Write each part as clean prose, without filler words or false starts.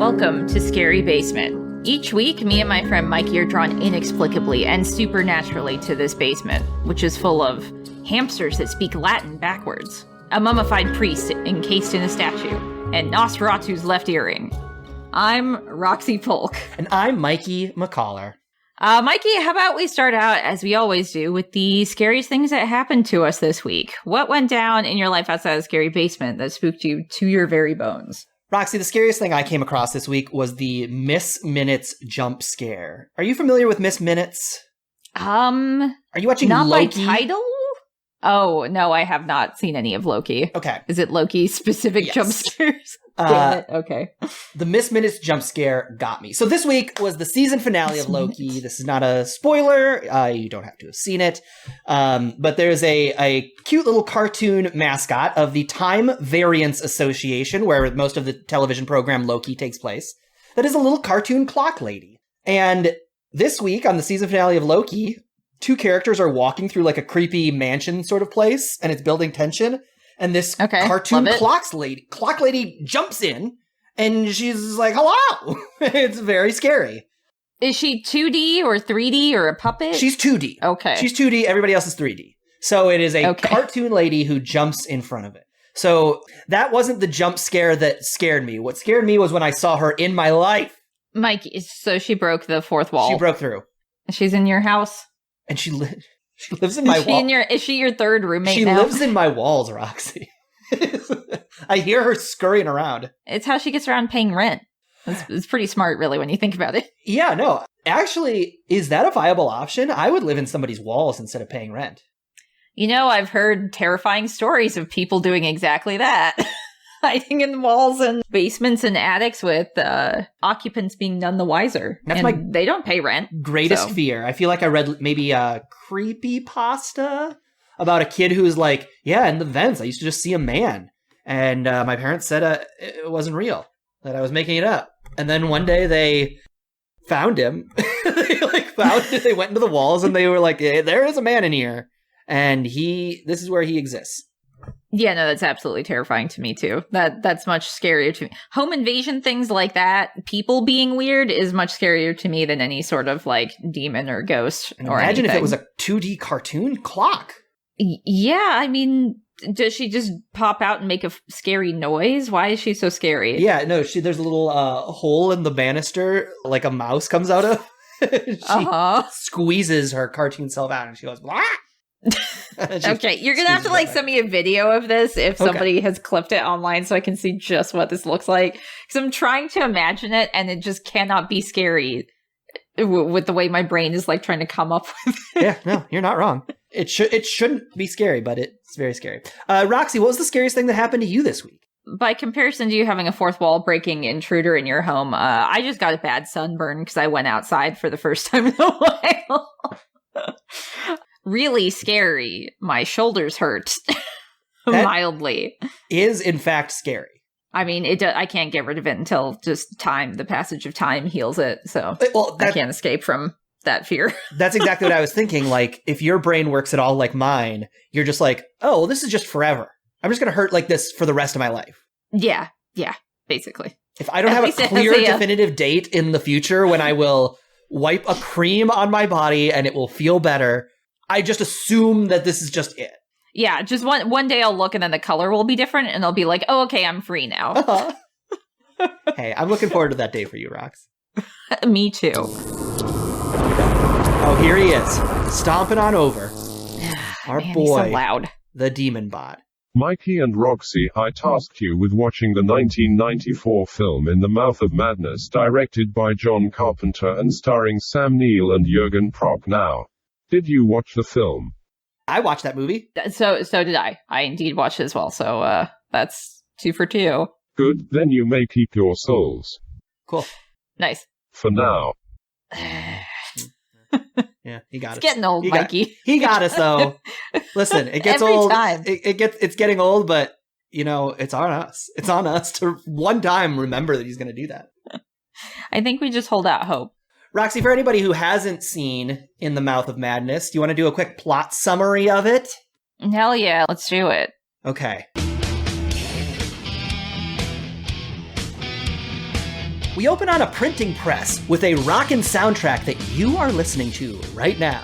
Welcome to Scary Basement. Each week, me and my friend Mikey are drawn inexplicably and supernaturally to this basement, which is full of hamsters that speak Latin backwards, a mummified priest encased in a statue, and Nosferatu's left earring. I'm Roxy Polk. And I'm Mikey McCollor. Mikey, how about we start out, as we always do, with the scariest things that happened to us this week? What went down in your life outside of Scary Basement that spooked you to your very bones? Roxy, the scariest thing I came across this week was the Miss Minutes jump scare. Are you familiar with Miss Minutes? Are you watching not Loki? By title? Oh, no, I have not seen any of Loki. Okay. Is it Loki-specific jump scares? Damn it. Okay. The Miss Minutes jump scare got me. So this week was the season finale of Loki. This is not a spoiler. You don't have to have seen it. But there's a cute little cartoon mascot of the Time Variance Association, where most of the television program Loki takes place. That is a little cartoon clock lady. And this week on the season finale of Loki, two characters are walking through like a creepy mansion sort of place, and it's building tension. And this cartoon clock lady jumps in, and she's like, hello! It's very scary. Is she 2D or 3D or a puppet? She's 2D. Okay. She's 2D, everybody else is 3D. So it is a cartoon lady who jumps in front of it. So that wasn't the jump scare that scared me. What scared me was when I saw her in my life. Mikey, so she broke the fourth wall. She broke through. She's in your house? And she lives in my walls. Is she your third roommate now? She lives in my walls, Roxy. I hear her scurrying around. It's how she gets around paying rent. It's pretty smart, really, when you think about it. Yeah, no. Actually, is that a viable option? I would live in somebody's walls instead of paying rent. You know, I've heard terrifying stories of people doing exactly that. Hiding in walls and basements and attics with occupants being none the wiser. They don't pay rent. Greatest fear. I feel like I read maybe a creepypasta about a kid who's like, yeah, in the vents, I used to just see a man. And my parents said it wasn't real, that I was making it up. And then one day they found him. They went into the walls and they were like, hey, there is a man in here. And this is where he exists. Yeah, no, that's absolutely terrifying to me, too. That's much scarier to me. Home invasion, things like that, people being weird is much scarier to me than any sort of, like, demon or ghost or imagine anything. If it was a 2D cartoon clock. Yeah, I mean, does she just pop out and make a scary noise? Why is she so scary? Yeah, no, there's a little hole in the banister, like a mouse comes out of. She squeezes her cartoon self out and she goes, blah! Okay, you're gonna have to send me a video of this if somebody has clipped it online so I can see just what this looks like, because I'm trying to imagine it and it just cannot be scary with the way my brain is like trying to come up with it. Yeah, no, you're not wrong. It shouldn't be scary, but it's very scary. Roxy, what was the scariest thing that happened to you this week? By comparison to you having a fourth wall breaking intruder in your home, I just got a bad sunburn because I went outside for the first time in a while. Really scary. My shoulders hurt mildly. Is in fact scary. I mean, I can't get rid of it until just the passage of time heals it. So I can't escape from that fear. That's exactly what I was thinking. Like, if your brain works at all like mine, you're just like, oh, well, this is just forever. I'm just going to hurt like this for the rest of my life. Yeah, basically. If I don't have a clear, definitive date in the future when I will wipe a cream on my body and it will feel better, I just assume that this is just it. Yeah, just one day I'll look and then the color will be different and I'll be like, oh, okay, I'm free now. Hey, I'm looking forward to that day for you, Rox. Me too. Oh, here he is, stomping on over. Our boy, he's so loud. The DemonBot. Mikey and Roxy, I tasked you with watching the 1994 film In the Mouth of Madness, directed by John Carpenter and starring Sam Neill and Jürgen Prochnow. Did you watch the film? I watched that movie. So did I. I indeed watched it as well. So that's 2 for 2. Good, then you may keep your souls. Cool. Nice. For now. Yeah, he got us. It's getting old, Mikey. He got us though. Listen, it gets Every old. Time. It's getting old, but you know, it's on us. It's on us to one time remember that he's going to do that. I think we just hold out hope. Roxy, for anybody who hasn't seen In the Mouth of Madness, do you want to do a quick plot summary of it? Hell yeah, let's do it. Okay. We open on a printing press with a rockin' soundtrack that you are listening to right now.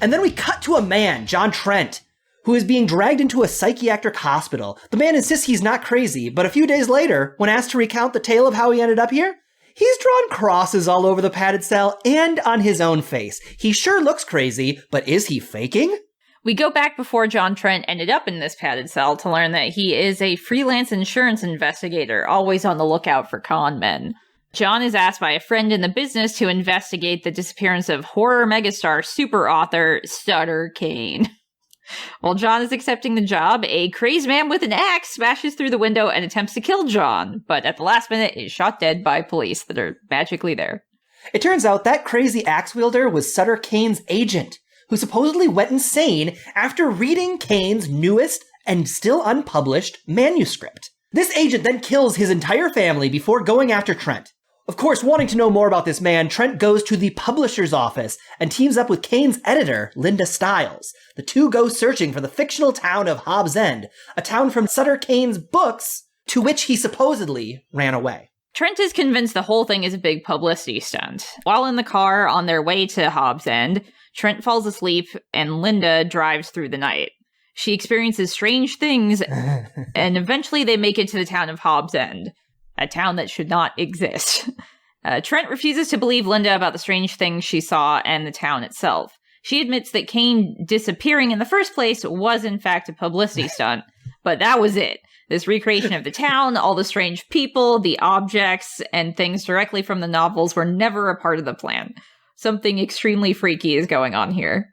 And then we cut to a man, John Trent, who is being dragged into a psychiatric hospital. The man insists he's not crazy, but a few days later, when asked to recount the tale of how he ended up here, he's drawn crosses all over the padded cell and on his own face. He sure looks crazy, but is he faking? We go back before John Trent ended up in this padded cell to learn that he is a freelance insurance investigator, always on the lookout for con men. John is asked by a friend in the business to investigate the disappearance of horror megastar super author Sutter Kane. While John is accepting the job, a crazed man with an axe smashes through the window and attempts to kill John, but at the last minute is shot dead by police that are magically there. It turns out that crazy axe wielder was Sutter Kane's agent, who supposedly went insane after reading Kane's newest and still unpublished manuscript. This agent then kills his entire family before going after Trent. Of course, wanting to know more about this man, Trent goes to the publisher's office and teams up with Kane's editor, Linda Stiles. The two go searching for the fictional town of Hobbs End, a town from Sutter Kane's books to which he supposedly ran away. Trent is convinced the whole thing is a big publicity stunt. While in the car on their way to Hobbs End, Trent falls asleep and Linda drives through the night. She experiences strange things, and eventually they make it to the town of Hobbs End, a town that should not exist. Trent refuses to believe Linda about the strange things she saw and the town itself. She admits that Kane disappearing in the first place was in fact a publicity stunt, but that was it. This recreation of the town, all the strange people, the objects, and things directly from the novels were never a part of the plan. Something extremely freaky is going on here.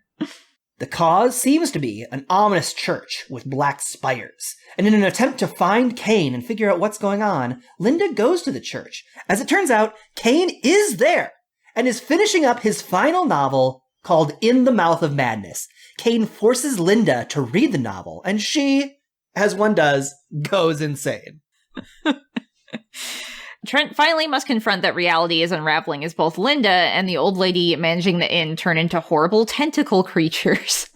The cause seems to be an ominous church with black spires. And in an attempt to find Kane and figure out what's going on, Linda goes to the church. As it turns out, Kane is there and is finishing up his final novel called In the Mouth of Madness. Kane forces Linda to read the novel, and she, as one does, goes insane. Trent finally must confront that reality is unraveling as both Linda and the old lady managing the inn turn into horrible tentacle creatures.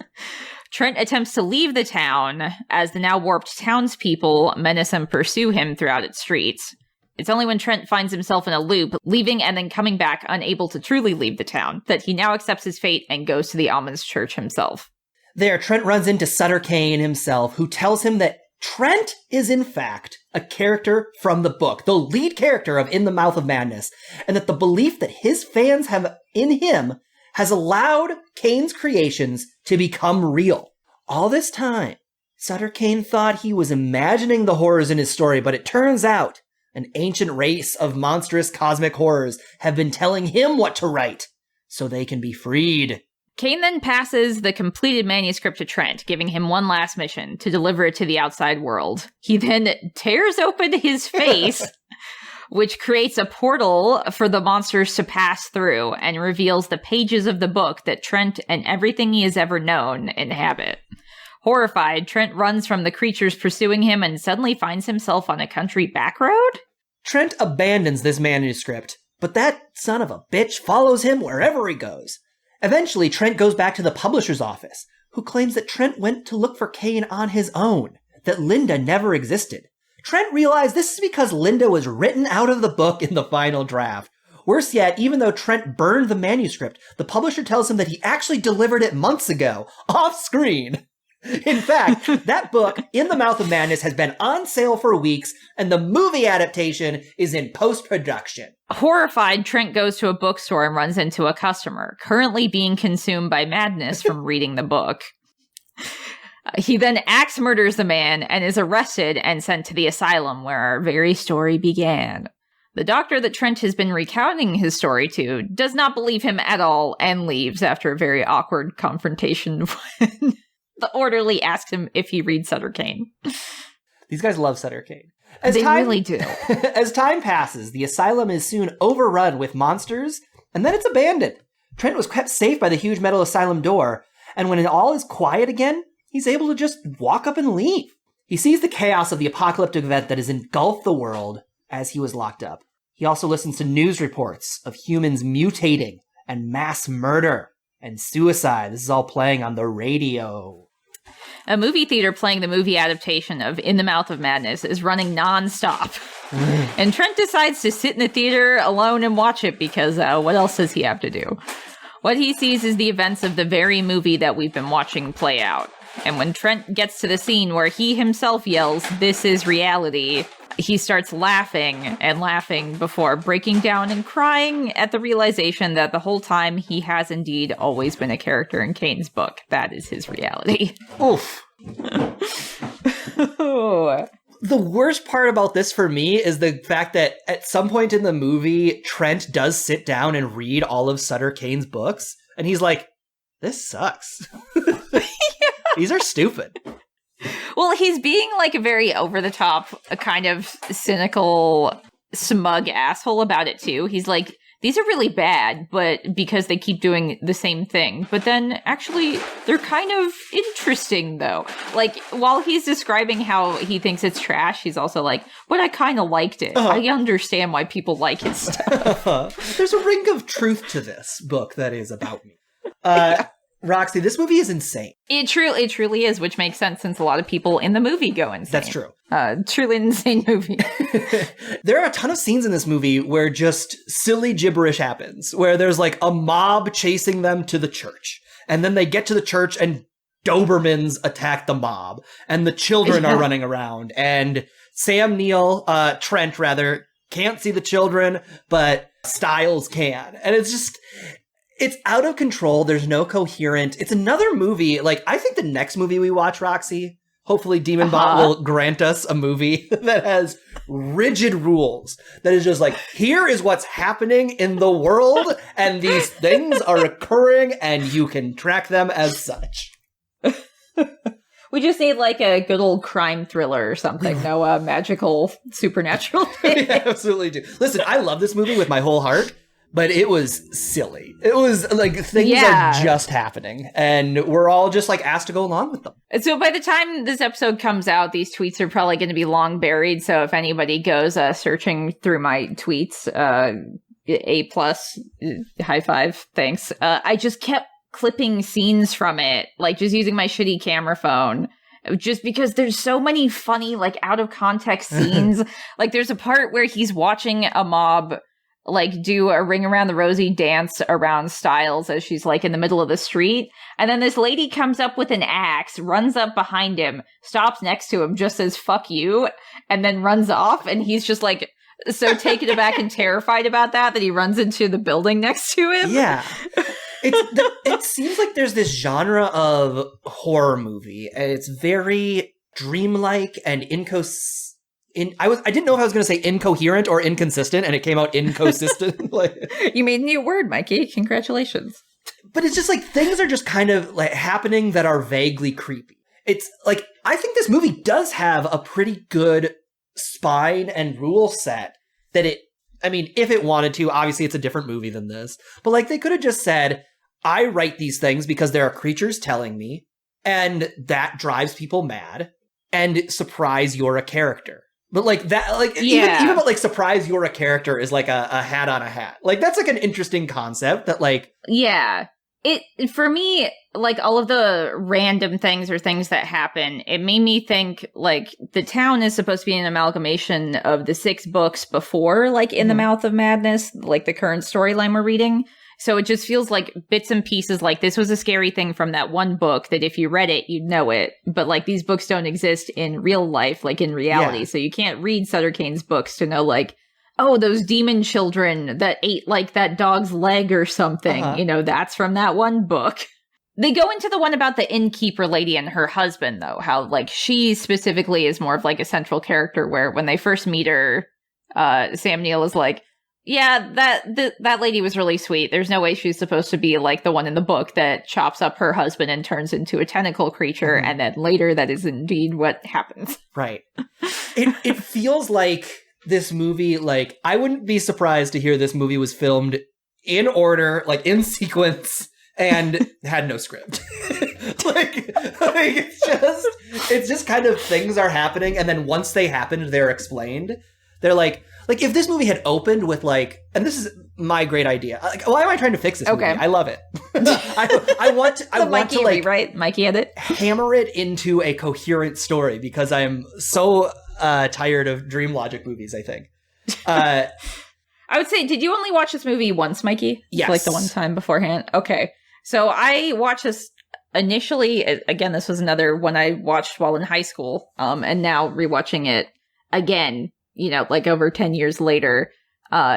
Trent attempts to leave the town as the now warped townspeople menace and pursue him throughout its streets. It's only when Trent finds himself in a loop, leaving and then coming back unable to truly leave the town, that he now accepts his fate and goes to the ominous church himself. There, Trent runs into Sutter Kane himself, who tells him that Trent is, in fact, a character from the book, the lead character of In the Mouth of Madness, and that the belief that his fans have in him has allowed Kane's creations to become real. All this time, Sutter Kane thought he was imagining the horrors in his story, but it turns out an ancient race of monstrous cosmic horrors have been telling him what to write, so they can be freed. Kane then passes the completed manuscript to Trent, giving him one last mission, to deliver it to the outside world. He then tears open his face, which creates a portal for the monsters to pass through, and reveals the pages of the book that Trent and everything he has ever known inhabit. Horrified, Trent runs from the creatures pursuing him and suddenly finds himself on a country backroad? Trent abandons this manuscript, but that son of a bitch follows him wherever he goes. Eventually, Trent goes back to the publisher's office, who claims that Trent went to look for Kane on his own, that Linda never existed. Trent realized this is because Linda was written out of the book in the final draft. Worse yet, even though Trent burned the manuscript, the publisher tells him that he actually delivered it months ago, off screen. In fact, that book, In the Mouth of Madness, has been on sale for weeks, and the movie adaptation is in post-production. Horrified, Trent goes to a bookstore and runs into a customer, currently being consumed by madness from reading the book. He then axe murders the man and is arrested and sent to the asylum where our very story began. The doctor that Trent has been recounting his story to does not believe him at all and leaves after a very awkward confrontation when the orderly asks him if he reads Sutter Kane. These guys love Sutter Kane. They really do. As time passes, the asylum is soon overrun with monsters, and then it's abandoned. Trent was kept safe by the huge metal asylum door, and when all is quiet again, he's able to just walk up and leave. He sees the chaos of the apocalyptic event that has engulfed the world as he was locked up. He also listens to news reports of humans mutating and mass murder and suicide. This is all playing on the radio. A movie theater playing the movie adaptation of In the Mouth of Madness is running nonstop. And Trent decides to sit in the theater alone and watch it because what else does he have to do? What he sees is the events of the very movie that we've been watching play out. And when Trent gets to the scene where he himself yells, "This is reality," he starts laughing and laughing before breaking down and crying at the realization that the whole time he has indeed always been a character in Kane's book. That is his reality. Oof. The worst part about this for me is the fact that at some point in the movie, Trent does sit down and read all of Sutter Kane's books, and he's like, this sucks. These are stupid. Well, he's being like a very over-the-top, a kind of cynical, smug asshole about it, too. He's like, these are really bad, but because they keep doing the same thing. But then, actually, they're kind of interesting, though. Like, while he's describing how he thinks it's trash, he's also like, but I kind of liked it. I understand why people like his stuff. There's a ring of truth to this book that is about me. Roxy, this movie is insane. It truly is, which makes sense since a lot of people in the movie go insane. That's true. Truly an insane movie. There are a ton of scenes in this movie where just silly gibberish happens, where there's like a mob chasing them to the church. And then they get to the church and Dobermans attack the mob. And the children are running around. And Trent, can't see the children, but Styles can. And it's out of control. There's no coherent. It's another movie. Like, I think the next movie we watch, Roxy, hopefully DemonBot will grant us a movie that has rigid rules. That is just like, here is what's happening in the world, and these things are occurring, and you can track them as such. We just need like a good old crime thriller or something. No magical supernatural thing. We absolutely do. Listen, I love this movie with my whole heart. But it was silly. It was like things are just happening and we're all just like asked to go along with them. So by the time this episode comes out, these tweets are probably going to be long buried. So if anybody goes searching through my tweets, A+, high five, thanks. I just kept clipping scenes from it, like just using my shitty camera phone. Just because there's so many funny, like out of context scenes. Like there's a part where he's watching a mob like do a ring around the rosy dance around Styles as she's like in the middle of the street. And then this lady comes up with an axe, runs up behind him, stops next to him, just says, "Fuck you," and then runs off. And he's just like so taken aback and terrified about that he runs into the building next to him. Yeah. It seems like there's this genre of horror movie and it's very dreamlike and I didn't know if I was going to say incoherent or inconsistent, and it came out inconsistent. You made a new word, Mikey. Congratulations. But it's just like things are just kind of like happening that are vaguely creepy. It's like I think this movie does have a pretty good spine and rule set that if it wanted to, obviously it's a different movie than this, but like they could have just said, I write these things because there are creatures telling me, and that drives people mad, and surprise, you're a character. But like that, like even but like surprise you're a character is like a hat on a hat. Like that's like an interesting concept that like it for me, like all of the random things or things that happen, it made me think like the town is supposed to be an amalgamation of the 6 books before, like In the Mouth of Madness, like the current storyline we're reading. So it just feels like bits and pieces, like this was a scary thing from that one book that if you read it, you'd know it. But like these books don't exist in real life, like in reality. Yeah. So you can't read Sutter Kane's books to know like, oh, those demon children that ate like that dog's leg or something. You know, that's from that one book. They go into the one about the innkeeper lady and her husband, though, how like she specifically is more of like a central character where when they first meet her, Sam Neill is like, yeah, that lady was really sweet. There's no way she's supposed to be like the one in the book that chops up her husband and turns into a tentacle creature. And then later that is indeed what happens. Right. It feels like this movie, like I wouldn't be surprised to hear this movie was filmed in order, like in sequence, and had no script. it's just kind of things are happening. And then once they happened, they're explained. They're like if this movie had opened with like, and this is my great idea. Like, why am I trying to fix this movie? I love it. I want to like right? Mikey had it. hammer it into a coherent story because I'm so tired of dream logic movies, I think. I would say, did you only watch this movie once, Mikey? Yes. Like the one time beforehand? Okay. So I watched this initially, again, this was another one I watched while in high school, and now rewatching it again, you know, like over 10 years later,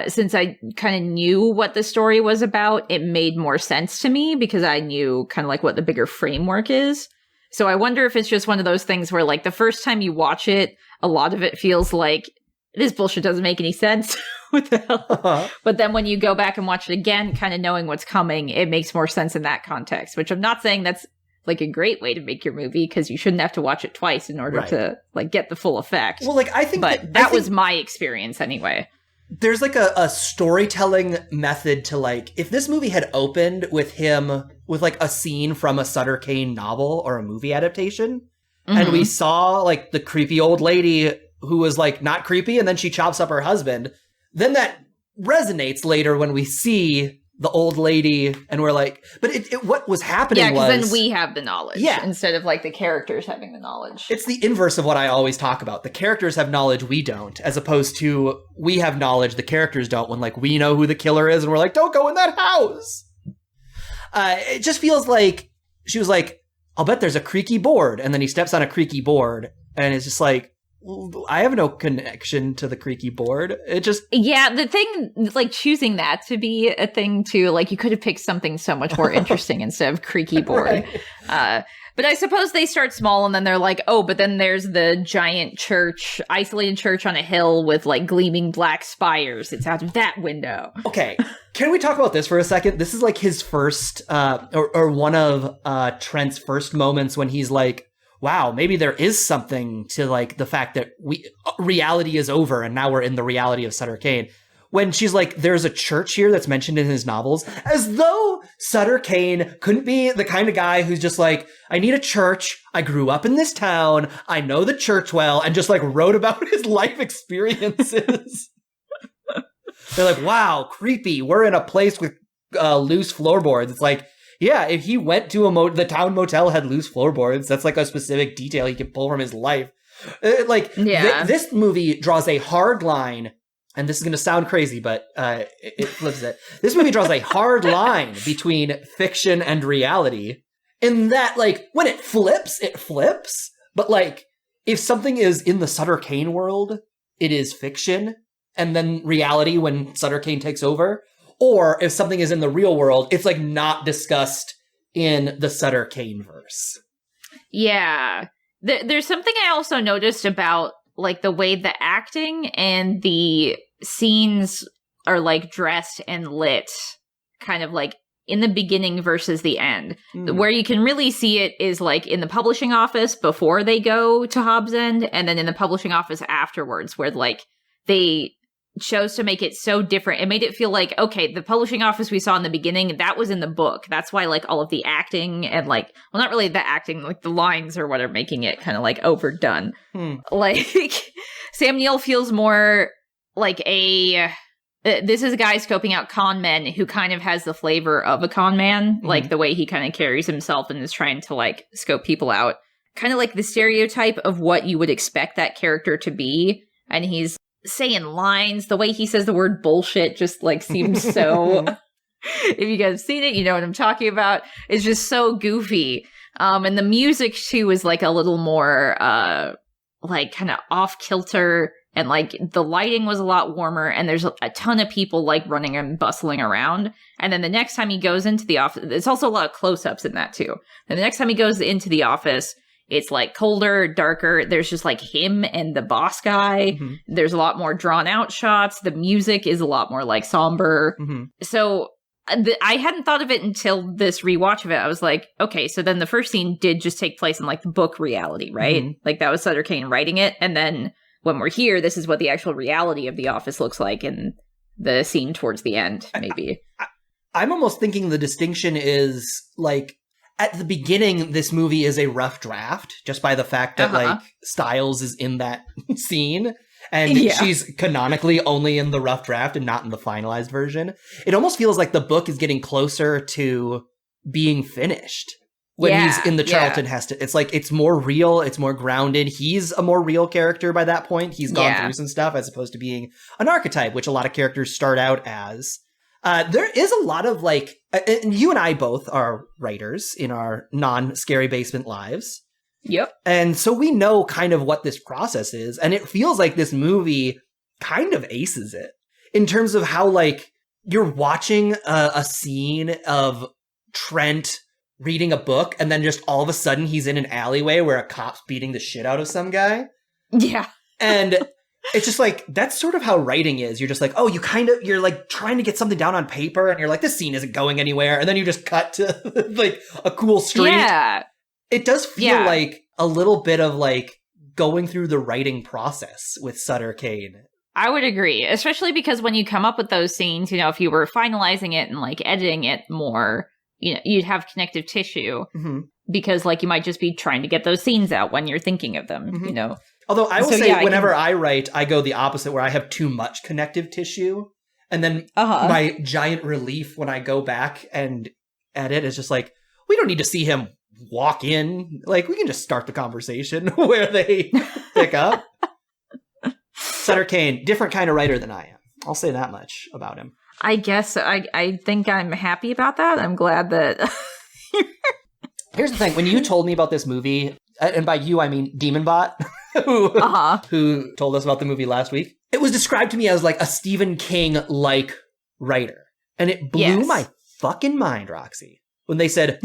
since I kind of knew what the story was about, it made more sense to me because I knew kind of like what the bigger framework is. So I wonder if it's just one of those things where like the first time you watch it, a lot of it feels like this bullshit doesn't make any sense. What the hell? But then when you go back and watch it again, kind of knowing what's coming, it makes more sense in that context, which I'm not saying that's like a great way to make your movie because you shouldn't have to watch it twice in order to like get the full effect. Well, like I think that was my experience anyway. There's like a storytelling method to like, if this movie had opened with him with like a scene from a Sutter Kane novel or a movie adaptation, and we saw like the creepy old lady who was like not creepy and then she chops up her husband, then that resonates later when we see the old lady and we're like, but what was happening was... Yeah, because then we have the knowledge instead of like the characters having the knowledge. It's the inverse of what I always talk about. The characters have knowledge, we don't, as opposed to we have knowledge, the characters don't, when like we know who the killer is and we're like, don't go in that house. It just feels like she was like, I'll bet there's a creaky board. And then he steps on a creaky board and it's just like, I have no connection to the creaky board. It just... Yeah, the thing, like, choosing that to be a thing, too, like, you could have picked something so much more interesting instead of creaky board. Right. But I suppose they start small and then they're like, oh, but then there's the giant church, isolated church on a hill with, like, gleaming black spires. It's out of that window. Okay. Can we talk about this for a second? This is, like, his first, or one of Trent's first moments when he's like, wow, maybe there is something to like the fact that reality is over and now we're in the reality of Sutter Kane. When she's like, there's a church here that's mentioned in his novels, as though Sutter Kane couldn't be the kind of guy who's just like, I need a church. I grew up in this town. I know the church well, and just like wrote about his life experiences. They're like, wow, creepy. We're in a place with loose floorboards. It's like, yeah, if he went to the town motel had loose floorboards, that's like a specific detail he could pull from his life. This movie draws a hard line, and this is going to sound crazy, but it flips it. This movie draws a hard line between fiction and reality in that, like, when it flips. But, like, if something is in the Sutter Kane world, it is fiction, and then reality when Sutter Kane takes over. Or if something is in the real world, it's like not discussed in the Sutter Kane verse. Yeah. There's something I also noticed about like the way the acting and the scenes are like dressed and lit kind of like in the beginning versus the end. Where you can really see it is like in the publishing office before they go to Hobbs End and then in the publishing office afterwards where like they chose to make it so different. It made it feel like, okay, the publishing office we saw in the beginning, that was in the book. That's why like all of the acting and like, well, not really the acting, like the lines or what are making it kind of like overdone. Like Sam Neill feels more like this is a guy scoping out con men who kind of has the flavor of a con man, like the way he kind of carries himself and is trying to like scope people out. Kind of like the stereotype of what you would expect that character to be. And he's saying lines, the way he says the word bullshit just like seems so if you guys have seen it, you know what I'm talking about. It's just so goofy. And the music too is like a little more like kind of off kilter, and like the lighting was a lot warmer, and there's a ton of people like running and bustling around. And then the next time he goes into the office, there's also a lot of close-ups in that too. And the next time he goes into the office, it's like colder, darker. There's just like him and the boss guy. There's a lot more drawn out shots. The music is a lot more like somber. So I hadn't thought of it until this rewatch of it. I was like, okay, so then the first scene did just take place in like the book reality, right? Like that was Sutter Kane writing it. And then when we're here, this is what the actual reality of the office looks like in the scene towards the end, maybe. I'm almost thinking the distinction is like, at the beginning, this movie is a rough draft, just by the fact that, like, Styles is in that scene, and she's canonically only in the rough draft and not in the finalized version. It almost feels like the book is getting closer to being finished when he's in the Charlton Heston. It's like, it's more real, it's more grounded. He's a more real character by that point. He's gone through some stuff as opposed to being an archetype, which a lot of characters start out as. There is a lot of like, and you and I both are writers in our non-scary basement lives. Yep. And so we know kind of what this process is. And it feels like this movie kind of aces it in terms of how like you're watching a scene of Trent reading a book and then just all of a sudden he's in an alleyway where a cop's beating the shit out of some guy. Yeah. And it's just like, that's sort of how writing is. You're just like, oh, you're like trying to get something down on paper and you're like, this scene isn't going anywhere. And then you just cut to like a cool street. Yeah. It does feel like a little bit of like going through the writing process with Sutter Kane. I would agree, especially because when you come up with those scenes, you know, if you were finalizing it and like editing it more, you know, you'd have connective tissue because like you might just be trying to get those scenes out when you're thinking of them, you know. Although I will say whenever I write, I go the opposite where I have too much connective tissue. And then my giant relief when I go back and edit is just like, we don't need to see him walk in. Like, we can just start the conversation where they pick up. Sutter Kane, different kind of writer than I am. I'll say that much about him. I guess I think I'm happy about that. I'm glad that... Here's the thing. When you told me about this movie, and by you, I mean DemonBot, who told us about the movie last week, it was described to me as like a Stephen King-like writer. And it blew my fucking mind, Roxy, when they said,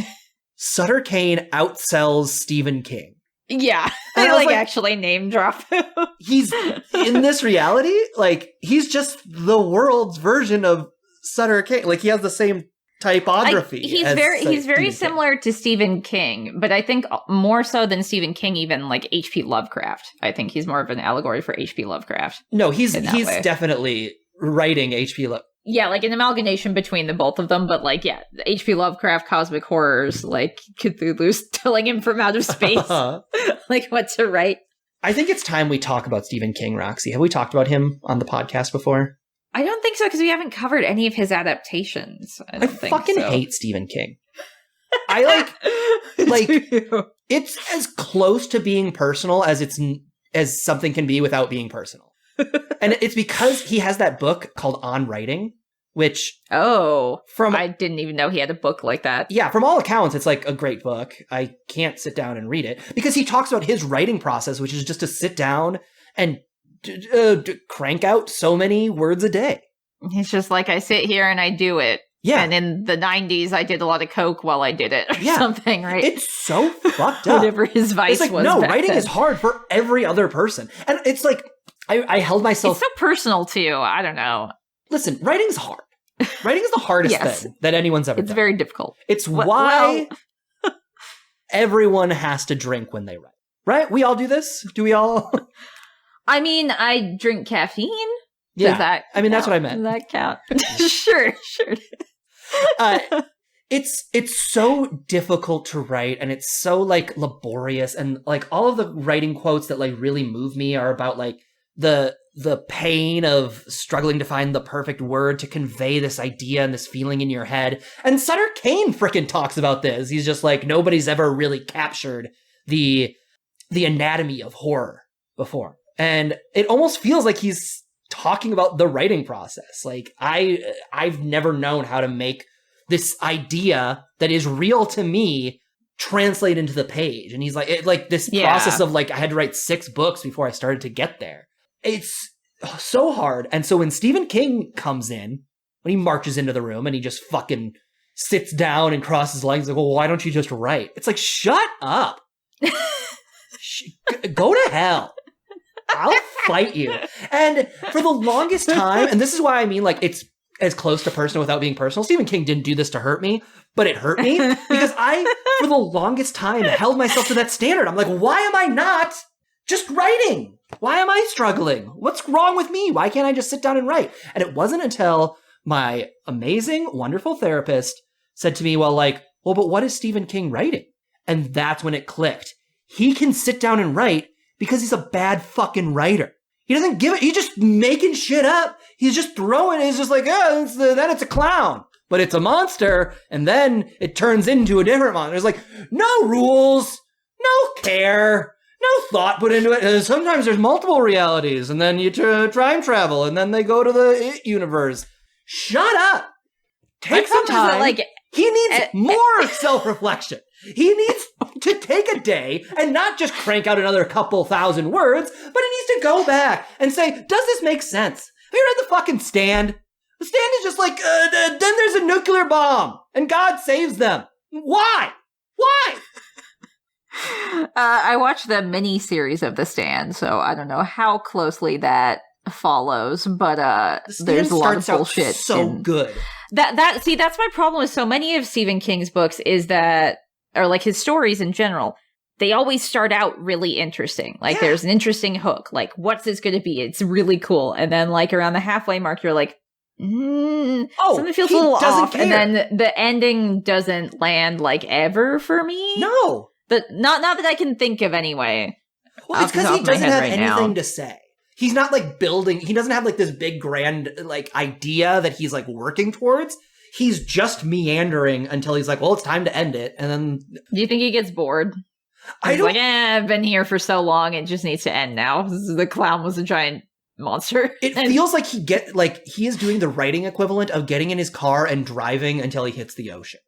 Sutter Kane outsells Stephen King. Yeah, they like actually name drop him. He's in this reality, like he's just the world's version of Sutter Kane. Like he has the same typography. He's very similar to Stephen King, but I think more so than Stephen King, even like H.P. Lovecraft. I think he's more of an allegory for H.P. Lovecraft. No, he's definitely writing H.P. Lovecraft. Yeah, like an amalgamation between the both of them, but like, yeah, H.P. Lovecraft, cosmic horrors, like Cthulhu's telling him from outer space, like what to write. I think it's time we talk about Stephen King, Roxy. Have we talked about him on the podcast before? I don't think so, because we haven't covered any of his adaptations. I fucking hate Stephen King. I it's as close to being personal as something can be without being personal. And it's because he has that book called On Writing, which... I didn't even know he had a book like that. Yeah, from all accounts, it's like a great book. I can't sit down and read it. Because he talks about his writing process, which is just to sit down and crank out so many words a day. He's just like, I sit here and I do it. Yeah. And in the 90s, I did a lot of coke while I did it or something, right? It's so fucked up. Whatever his vice was. No, writing is hard for every other person. And it's like... I held myself... It's so personal, too. I don't know. Listen, writing's hard. Writing is the hardest thing that anyone's ever done. It's very difficult. It's why everyone has to drink when they write. Right? We all do this? Do we all? I mean, I drink caffeine. Yeah. Does that count? That's what I meant. Does that count? Sure. It's so difficult to write, and it's so, like, laborious, and, like, all of the writing quotes that, like, really move me are about, like, the pain of struggling to find the perfect word to convey this idea and this feeling in your head. And Sutter Kane frickin' talks about this. He's just like, nobody's ever really captured the anatomy of horror before. And it almost feels like he's talking about the writing process. Like, I've never known how to make this idea that is real to me translate into the page. And he's like, this process of like, I had to write 6 books before I started to get there. It's so hard. And so when Stephen King comes in, when he marches into the room and he just fucking sits down and crosses legs, like, well, why don't you just write? It's like, shut up. Go to hell. I'll fight you. And for the longest time, and this is why I mean, like, it's as close to personal without being personal. Stephen King didn't do this to hurt me, but it hurt me because I, for the longest time, held myself to that standard. I'm like, why am I not just writing? Why am I struggling? What's wrong with me? Why can't I just sit down and write? And it wasn't until my amazing, wonderful therapist said to me, well, but what is Stephen King writing? And that's when it clicked. He can sit down and write because he's a bad fucking writer. He doesn't give it. He's just making shit up. He's just throwing it. He's just like, then it's a clown. but it's a monster, and then it turns into a different monster. There's like no rules, no care, no thought put into it. Sometimes there's multiple realities, and then you time travel, and then they go to the universe. Shut up. Take some time. He needs more self-reflection. He needs to take a day and not just crank out another couple thousand words, but he needs to go back and say, does this make sense? Have you read The fucking Stand? The Stand is just like, then there's a nuclear bomb and God saves them. Why? Why? I watched the mini series of The Stand, so I don't know how closely that follows, but there's a lot of bullshit. Good. That's my problem with so many of Stephen King's books is that, or like his stories in general, they always start out really interesting. Like there's an interesting hook. Like, what's this going to be? It's really cool. And then like around the halfway mark, you're like, something feels a little off. Care. And then the ending doesn't land like ever for me. No. Not that I can think of anyway. Well, it's because he doesn't have anything to say. He's not like building, he doesn't have like this big grand like idea that he's like working towards. He's just meandering until he's like, well, it's time to end it. And then. Do you think he gets bored? He's like, I've been here for so long, it just needs to end now. The clown was a giant monster. It feels like he is doing the writing equivalent of getting in his car and driving until he hits the ocean.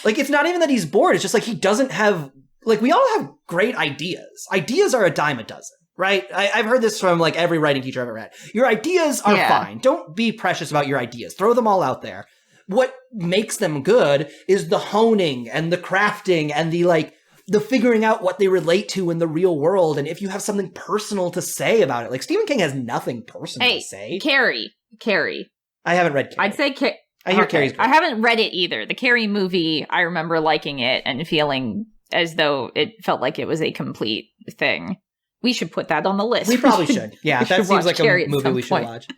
Like, it's not even that he's bored. It's just like he doesn't have. Like, we all have great ideas. Ideas are a dime a dozen, right? I've heard this from, like, every writing teacher I've ever had. Your ideas are fine. Don't be precious about your ideas. Throw them all out there. What makes them good is the honing and the crafting and the figuring out what they relate to in the real world. And if you have something personal to say about it. Like, Stephen King has nothing personal to say. Carrie. I haven't read Carrie. I'd say I hear Carrie's great. I haven't read it either. The Carrie movie, I remember liking it and feeling as though it felt like it was a complete thing. We should put that on the list. We probably should. Yeah, that seems like a movie we should watch.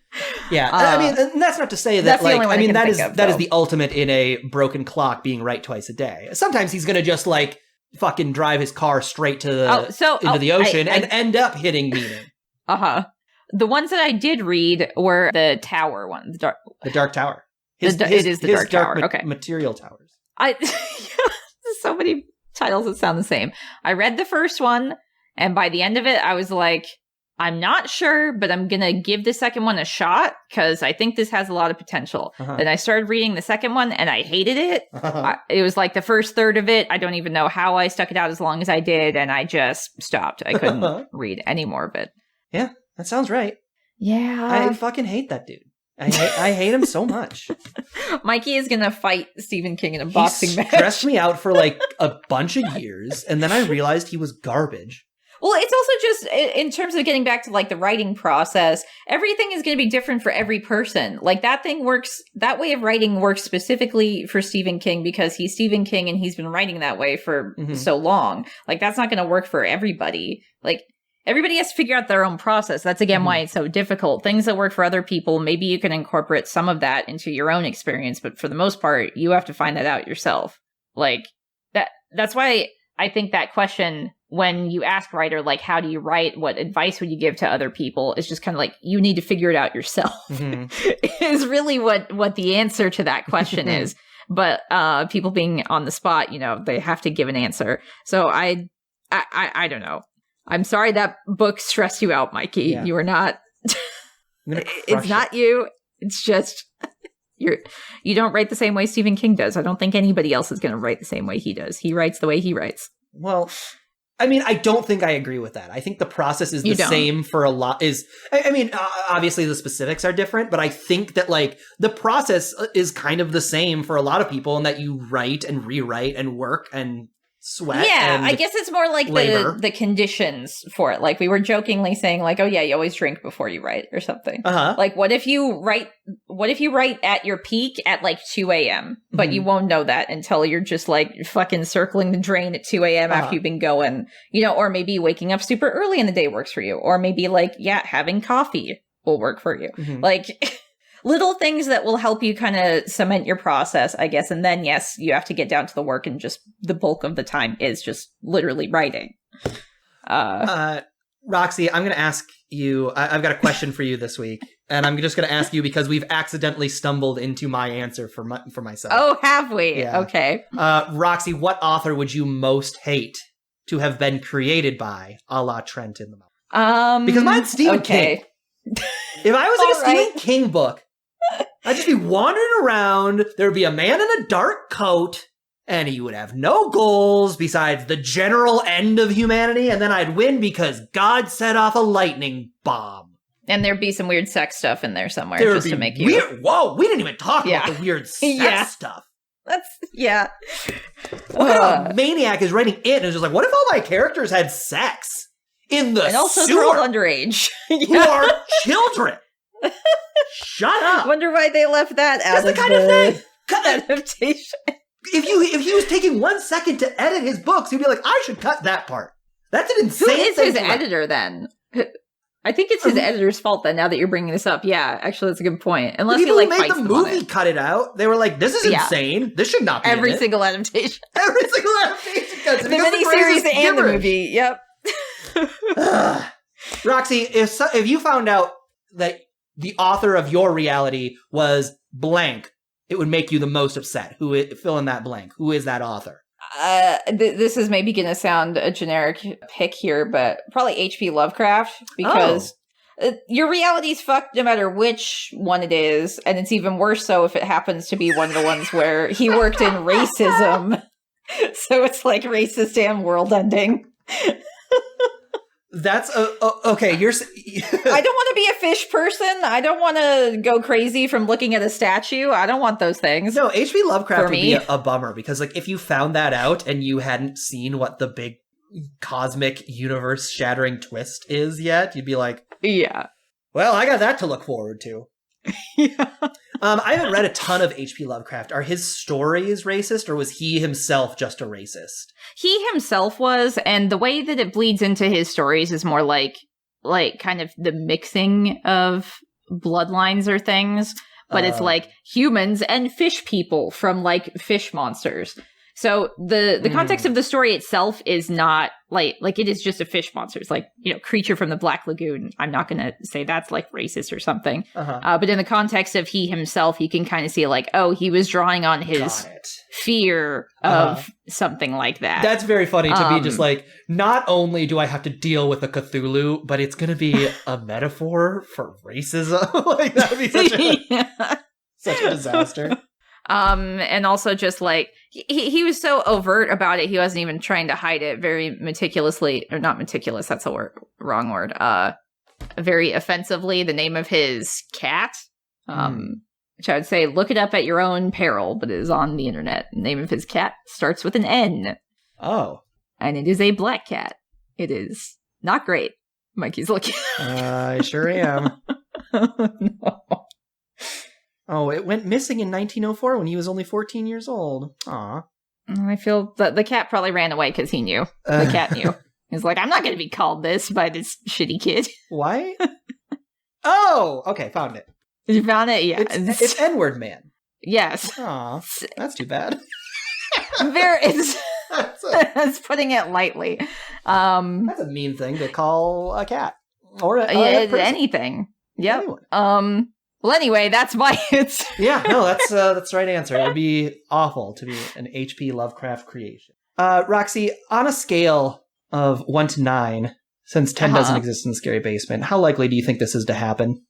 Yeah, I mean, and that's not to say that, like, I mean, that is the ultimate in a broken clock being right twice a day. Sometimes he's going to just, like, fucking drive his car straight to into the ocean and end up hitting meaning. The ones that I did read were the Tower one. The Dark Tower. It is the Dark Tower. Okay. Material Towers. So many titles that sound the same. I read the first one, and by the end of it, I was like, I'm not sure, but I'm going to give the second one a shot, because I think this has a lot of potential. Then I started reading the second one, and I hated it. It was like the first third of it. I don't even know how I stuck it out as long as I did, and I just stopped. I couldn't read any more of it. Yeah, that sounds right. Yeah. I fucking hate that dude. I hate him so much. Mikey is going to fight Stephen King in a boxing match. He stressed me out for like a bunch of years, and then I realized he was garbage. Well, it's also just, in terms of getting back to like the writing process, everything is going to be different for every person. Like that way of writing works specifically for Stephen King because he's Stephen King and he's been writing that way for so long. Like that's not going to work for everybody. Like, everybody has to figure out their own process. That's, again, why it's so difficult. Things that work for other people, maybe you can incorporate some of that into your own experience, but for the most part, you have to find that out yourself. Like, that's why I think that question, when you ask a writer, like, how do you write? What advice would you give to other people? Is just kind of like, you need to figure it out yourself. Is really what the answer to that question is. But people being on the spot, they have to give an answer. So I don't know. I'm sorry that book stressed you out, Mikey. Yeah. You are not. It's not you. It's just you don't write the same way Stephen King does. I don't think anybody else is going to write the same way he does. He writes the way he writes. Well, I mean, I don't think I agree with that. I think the process is the same for a lot. I mean, obviously the specifics are different, but I think that like the process is kind of the same for a lot of people, and that you write and rewrite and work and sweat. Yeah, I guess it's more like the conditions for it. Like we were jokingly saying, like, oh yeah, you always drink before you write or something. Like what if you write at your peak at like 2 a.m. but you won't know that until you're just like fucking circling the drain at 2 a.m. after you've been going, or maybe waking up super early in the day works for you, or maybe like having coffee will work for you. Like little things that will help you kind of cement your process, I guess. And then, yes, you have to get down to the work, and just the bulk of the time is just literally writing. Roxy, I'm going to ask you, I've got a question for you this week, and I'm just going to ask you because we've accidentally stumbled into my answer for myself. Oh, have we? Yeah. Okay. Roxy, what author would you most hate to have been created by, a la Trent in the Mountain? Because mine's Stephen King. If I was in a Stephen King book, I'd just be wandering around, there would be a man in a dark coat, and he would have no goals besides the general end of humanity, and then I'd win because God set off a lightning bomb. And there'd be some weird sex stuff in there somewhere just to make you... Weird. Whoa, we didn't even talk about the weird sex stuff. What kind of maniac is writing it and is just like, what if all my characters had sex in the and also sewer? They're all underage. Who are children? Shut up. Wonder why they left that out. That's the kind of thing. Adaptation. If he was taking 1 second to edit his books, he'd be like, I should cut that part. That's an insane thing. Who is his editor then? I think it's his editor's fault then, now that you're bringing this up. Yeah, actually, that's a good point. Unless the people he, who made the movie cut it out. They were like, this is insane. This should not be Every single adaptation. Every single adaptation cuts it. The miniseries and the movie. Yep. Roxy, if you found out that the author of your reality was blank, it would make you the most upset. Fill in that blank. Who is that author? This is maybe going to sound a generic pick here, but probably H.P. Lovecraft, because your reality's fucked no matter which one it is, and it's even worse so if it happens to be one of the ones where he worked in racism. So it's like racist and world ending. That's okay. I don't want to be a fish person. I don't want to go crazy from looking at a statue. I don't want those things. No, H.P. Lovecraft would be a bummer because, like, if you found that out and you hadn't seen what the big cosmic universe-shattering twist is yet, you'd be like, "Yeah, well, I got that to look forward to." Yeah. I haven't read a ton of H.P. Lovecraft. Are his stories racist, or was he himself just a racist? He himself was, and the way that it bleeds into his stories is more like kind of the mixing of bloodlines or things, but it's like humans and fish people from like fish monsters. So the context of the story itself is not like it is just a fish monster. It's like, creature from the Black Lagoon. I'm not going to say that's like racist or something. But in the context of he himself, you can kind of see like, oh, he was drawing on his fear of something like that. That's very funny to be just like, not only do I have to deal with a Cthulhu, but it's going to be a metaphor for racism. Like, that would be such a disaster. And also just like, he was so overt about it, he wasn't even trying to hide it very meticulously, or not meticulous, that's a wrong word, very offensively, the name of his cat, which I would say, look it up at your own peril, but it is on the internet. The name of his cat starts with an N. Oh. And it is a black cat. It is not great. Mikey's looking. I sure am. No. Oh, it went missing in 1904 when he was only 14 years old. Aw. I feel that the cat probably ran away because he knew. The cat knew. He's like, I'm not going to be called this by this shitty kid. Why? Oh, okay, found it. You found it? Yeah. It's N-word man. Yes. Aw, that's too bad. It's putting it lightly. That's a mean thing to call a cat. Or anything. Yep. Anyone. Well, anyway, that's my answer. Yeah, no, that's the right answer. It would be awful to be an H.P. Lovecraft creation. Roxy, on a scale of 1 to 9, since 10 doesn't exist in Scary Basement, how likely do you think this is to happen?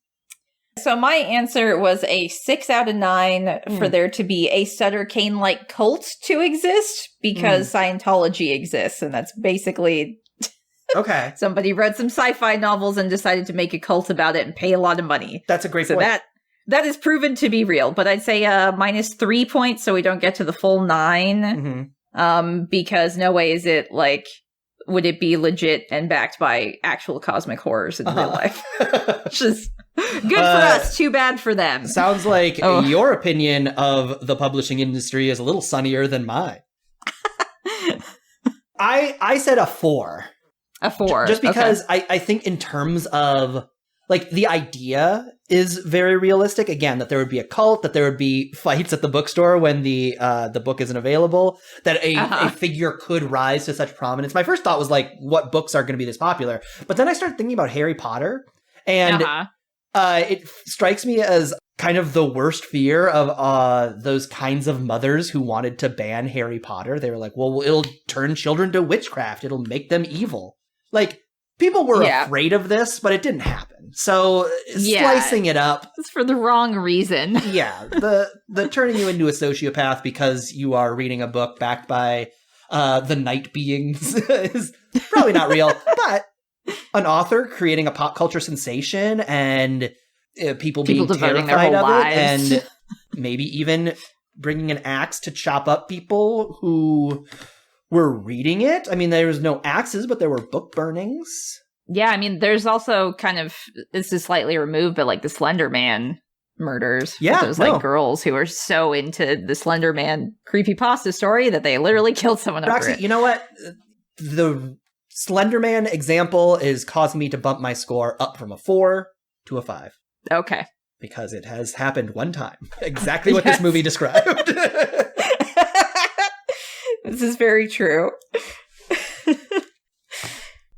So my answer was a 6 out of 9 for there to be a Sutter Kane-like cult to exist, because Scientology exists, and that's basically... Okay. Somebody wrote some sci-fi novels and decided to make a cult about it and pay a lot of money. That's a great point. So that is proven to be real. But I'd say minus 3 points, so we don't get to the full 9. Because no way is it like, would it be legit and backed by actual cosmic horrors in real life? Which is good for us, too bad for them. Sounds like your opinion of the publishing industry is a little sunnier than mine. I said a 4. A 4. Just because I think in terms of like, the idea is very realistic. Again, that there would be a cult, that there would be fights at the bookstore when the book isn't available, that a figure could rise to such prominence. My first thought was, like, what books are going to be this popular? But then I started thinking about Harry Potter, and it strikes me as kind of the worst fear of those kinds of mothers who wanted to ban Harry Potter. They were like, well, it'll turn children to witchcraft. It'll make them evil. Like, people were afraid of this, but it didn't happen. So slicing it up. It's for the wrong reason. The turning you into a sociopath because you are reading a book backed by the night beings is probably not real. But an author creating a pop culture sensation and people being devoting terrified their whole of lives. it, and maybe even bringing an axe to chop up people who were reading it. I mean, there was no axes, but there were book burnings. Yeah, I mean, there's also kind of, this is slightly removed, but like the Slender Man murders. Yeah, those like girls who are so into the Slender Man creepypasta story that they literally killed someone Roxy, over it. you know what? The Slender Man example is causing me to bump my score up from a 4 to a 5. Okay. Because it has happened one time. Exactly what this movie described. This is very true.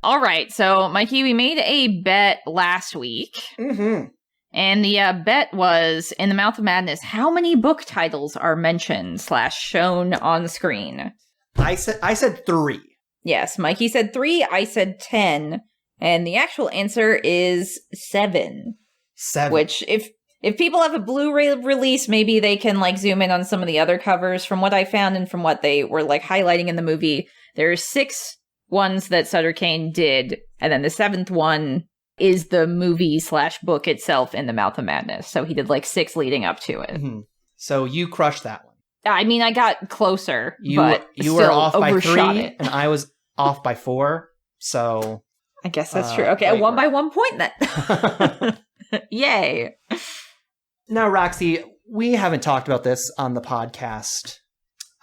All right. So, Mikey, we made a bet last week. Mm-hmm. And the bet was, in the Mouth of Madness, how many book titles are mentioned / shown on screen? I said 3. Yes, Mikey said 3, I said 10, and the actual answer is 7. 7. Which, if people have a Blu-ray release, maybe they can, like, zoom in on some of the other covers. From what I found and from what they were, like, highlighting in the movie, there are 6 ones that Sutter Kane did, and then the 7th one is the movie / book itself in the Mouth of Madness. So he did, like, 6 leading up to it. Mm-hmm. So you crushed that one. I mean, I got closer, you were off by 3, and I was off by 4, so... I guess that's true. Okay, I won by 1 point then. Yay. Now, Roxy, we haven't talked about this on the podcast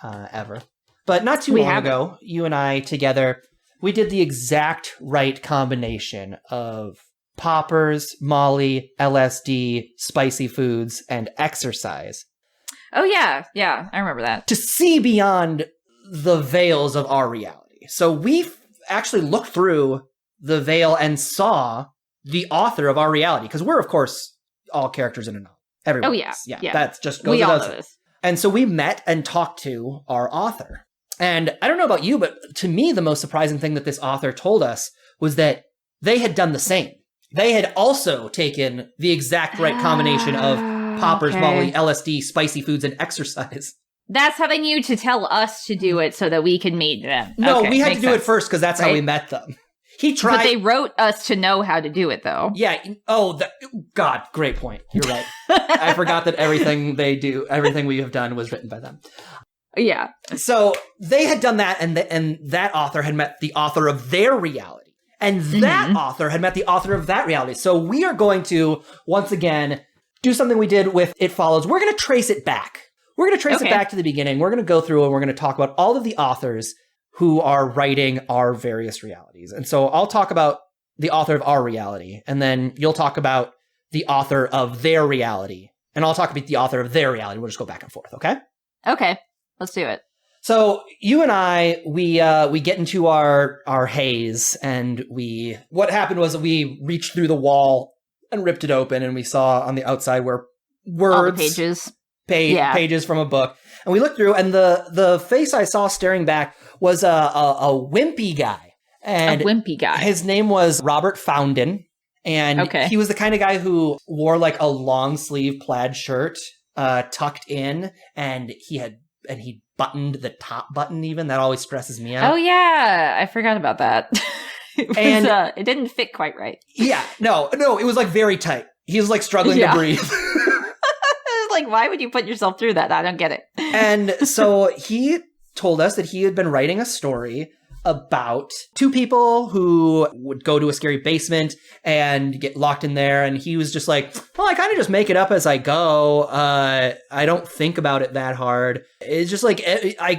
ever, but not too long ago, you and I together, we did the exact right combination of poppers, Molly, LSD, spicy foods, and exercise. Oh, yeah, I remember that. To see beyond the veils of our reality. So we actually looked through the veil and saw the author of our reality, because we're, of course, all characters in a novel. Everyone. Oh, yeah. Yeah. That's just goes we all without know this. And so we met and talked to our author. And I don't know about you, but to me, the most surprising thing that this author told us was that they had done the same. They had also taken the exact right combination of poppers, Molly, LSD, spicy foods, and exercise. That's how they knew to tell us to do it so that we could meet them. No, okay, we had to do it first because that's how we met them. He tried. But they wrote us to know how to do it, though. Yeah. Oh, God, great point. You're right. I forgot that everything we have done was written by them. Yeah. So they had done that, and that author had met the author of their reality. And that author had met the author of that reality. So we are going to, once again, do something we did with It Follows. We're going to trace it back. We're going to trace it back to the beginning. We're going to go through and we're going to talk about all of the authors who are writing our various realities. And so I'll talk about the author of our reality, and then you'll talk about the author of their reality, and I'll talk about the author of their reality. We'll just go back and forth, okay? Okay, let's do it. So you and I, we get into our haze, and what happened was we reached through the wall and ripped it open, and we saw on the outside were words, all the pages. Pages from a book, and we looked through, and the face I saw staring back was a wimpy guy, and his name was Robert Founden, and he was the kind of guy who wore like a long sleeve plaid shirt, tucked in, and he buttoned the top button. Even that always stresses me out. Oh yeah, I forgot about that. It didn't fit quite right. Yeah, no, it was like very tight. He was like struggling to breathe. Like, why would you put yourself through that? I don't get it. And so he told us that he had been writing a story about 2 people who would go to a scary basement and get locked in there. And he was just like, well, I kind of just make it up as I go. I don't think about it that hard. It's just like, I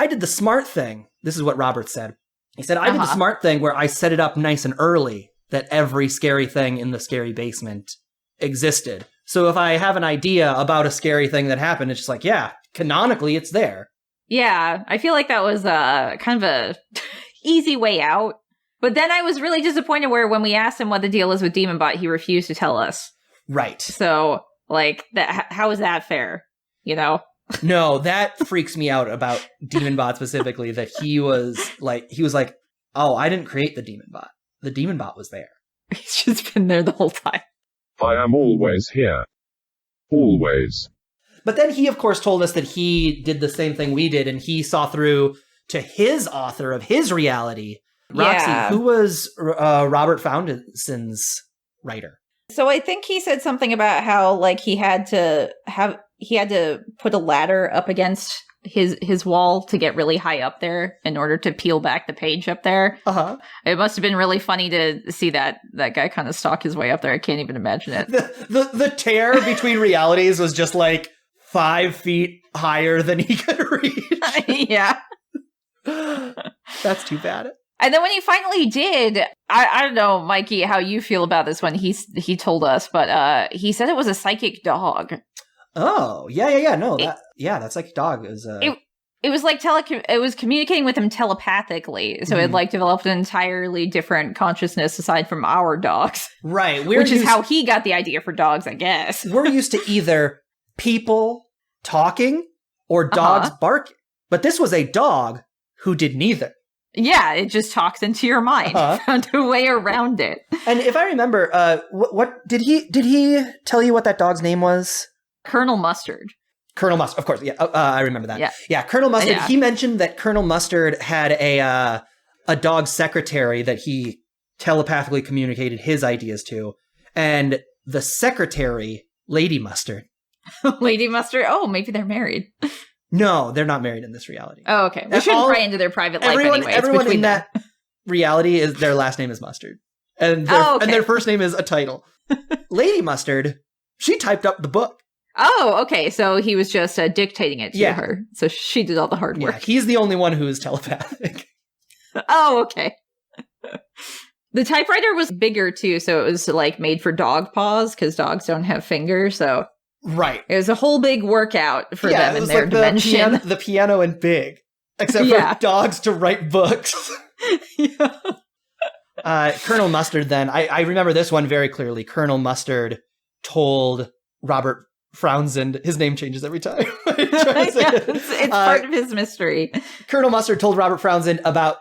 did the smart thing. This is what Robert said. He said, I did the smart thing where I set it up nice and early that every scary thing in the scary basement existed. So if I have an idea about a scary thing that happened, it's just like, yeah, canonically it's there. Yeah, I feel like that was kind of a easy way out. But then I was really disappointed where when we asked him what the deal is with DemonBot, he refused to tell us. Right. So, like, how is that fair? You know? No, that freaks me out about DemonBot specifically, that he was like, oh, I didn't create the DemonBot. The DemonBot was there. He's just been there the whole time. I am always here. Always. But then he, of course, told us that he did the same thing we did, and he saw through to his author of his reality. Roxy, who was Robert Foundanson's writer? So I think he said something about how, like, he had to put a ladder up against his wall to get really high up there in order to peel back the page up there. Uh-huh. It must have been really funny to see that guy kind of stalk his way up there. I can't even imagine it. The tear between realities was just like 5 feet higher than he could reach. Yeah. That's too bad. And then when he finally did, I don't know, Mikey, how you feel about this one. He told us, but he said it was a psychic dog. Oh, yeah. No, that psychic dog is... It was like it was communicating with him telepathically, so it like developed an entirely different consciousness aside from our dogs. Right. Which is how he got the idea for dogs, I guess. We're used to either people talking or dogs barking. But this was a dog who did neither. Yeah, it just talks into your mind. Found a way around it. And if I remember, what did he tell you what that dog's name was? Colonel Mustard. Colonel Mustard, of course. Yeah, I remember that. Yeah, Colonel Mustard. Yeah. He mentioned that Colonel Mustard had a dog secretary that he telepathically communicated his ideas to, and the secretary, Lady Mustard. Lady Mustard. Oh, maybe they're married. No, they're not married in this reality. Oh, okay. We shouldn't pry into their private life anyway. Everyone in that reality is their last name is Mustard, and their first name is a title. Lady Mustard. She typed up the book. Oh, okay. So he was just dictating it to her. So she did all the hard work. Yeah, he's the only one who is telepathic. Oh, okay. The typewriter was bigger too, so it was like made for dog paws because dogs don't have fingers. So it was a whole big workout for them in their like dimension. The piano and big, except for dogs to write books. Colonel Mustard. Then I remember this one very clearly. Colonel Mustard told Robert Frownsend, his name changes every time. It's part of his mystery. Colonel Mustard told Robert Frownsend about